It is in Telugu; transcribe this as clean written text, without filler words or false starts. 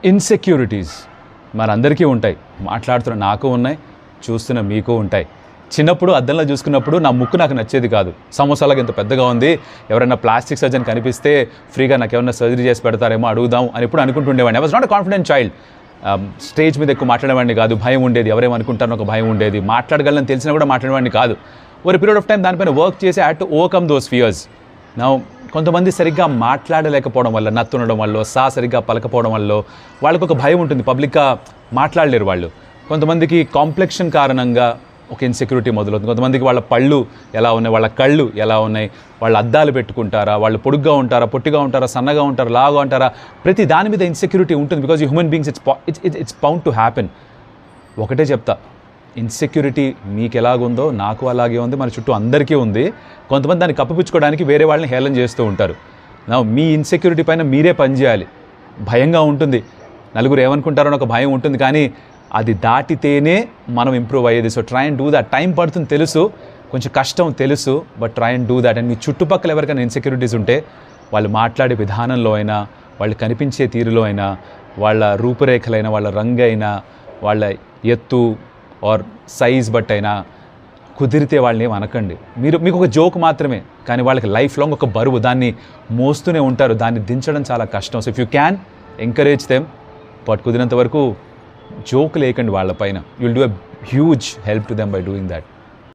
ఇన్సెక్యూరిటీస్ మనందరికీ ఉంటాయి. మాట్లాడుతున్న నాకు ఉన్నాయి, చూస్తున్న మీకు ఉంటాయి. చిన్నప్పుడు అద్దంలో చూసుకున్నప్పుడు నా ముక్కు నాకు నచ్చేది కాదు. సమోసాలకు ఇంత పెద్దగా ఉంది, ఎవరైనా ప్లాస్టిక్ సర్జన్ కనిపిస్తే ఫ్రీగా నాకు ఏమైనా సర్జరీ చేసి పెడతారేమో అడుగుదాం అని ఎప్పుడు అనుకుంటుండేవాడిని. I was not confident child. Stage మీద ఎక్కువ మాట్లాడేవాడిని కాదు, భయం ఉండేది, ఎవరేమనుకుంటారో ఒక భయం ఉండేది. మాట్లాడగలని తెలిసినా కూడా మాట్లాడేవాడిని కాదు. ఒక పీరియడ్ ఆఫ్ టైం దానిపైన వర్క్ చేసి had to overcome those fears. నా కొంతమంది సరిగ్గా మాట్లాడలేకపోవడం వల్ల, నత్తుండడం వల్ల, సరిగ్గా పలకపోవడం వల్ల వాళ్ళకు ఒక భయం ఉంటుంది, పబ్లిక్గా మాట్లాడలేరు వాళ్ళు. కొంతమందికి కాంప్లెక్షన్ కారణంగా ఒక ఇన్సెక్యూరిటీ మొదలవుతుంది. కొంతమందికి వాళ్ళ పళ్ళు ఎలా ఉన్నాయి, వాళ్ళ కళ్ళు ఎలా ఉన్నాయి, వాళ్ళు అద్దాలు పెట్టుకుంటారా, వాళ్ళు పొడుగ్గా ఉంటారా, పొట్టిగా ఉంటారా, సన్నగా ఉంటారా, లాగా ఉంటారా, ప్రతి దాని మీద ఇన్సెక్యూరిటీ ఉంటుంది. Because you human beings it's bound to happen. ఒకటే చెప్తా, ఇన్సెక్యూరిటీ మీకు ఎలాగుందో నాకు అలాగే ఉంది, మన చుట్టూ అందరికీ ఉంది. కొంతమంది దాన్ని కప్పిపుచ్చుకోవడానికి వేరే వాళ్ళని హేళన చేస్తూ ఉంటారు. మీ ఇన్సెక్యూరిటీ పైన మీరే పనిచేయాలి. భయంగా ఉంటుంది, నలుగురు ఏమనుకుంటారో ఒక భయం ఉంటుంది, కానీ అది దాటితేనే మనం ఇంప్రూవ్ అయ్యేది. So try and do that. Time పడుతుంది తెలుసు, కొంచెం కష్టం తెలుసు, but try and do that. And మీ చుట్టుపక్కల ఎవరికైనా ఇన్సెక్యూరిటీస్ ఉంటే వాళ్ళు మాట్లాడే విధానంలో అయినా, వాళ్ళు కనిపించే తీరులో అయినా, వాళ్ళ రూపురేఖలైనా, వాళ్ళ రంగు అయినా, వాళ్ళ ఎత్తు ఆర్ సైజ్ బట్ అయినా కుదిరితే వాళ్ళని ఏం అనకండి. మీకు ఒక జోక్ మాత్రమే, కానీ వాళ్ళకి లైఫ్ లాంగ్ ఒక బరువు, దాన్ని మోస్తూనే ఉంటారు, దాన్ని దించడం చాలా కష్టం. So if you can encourage them, but కుదిరినంత వరకు జోక్ లేకండి వాళ్ళపైన. You will do a huge help to them by doing that.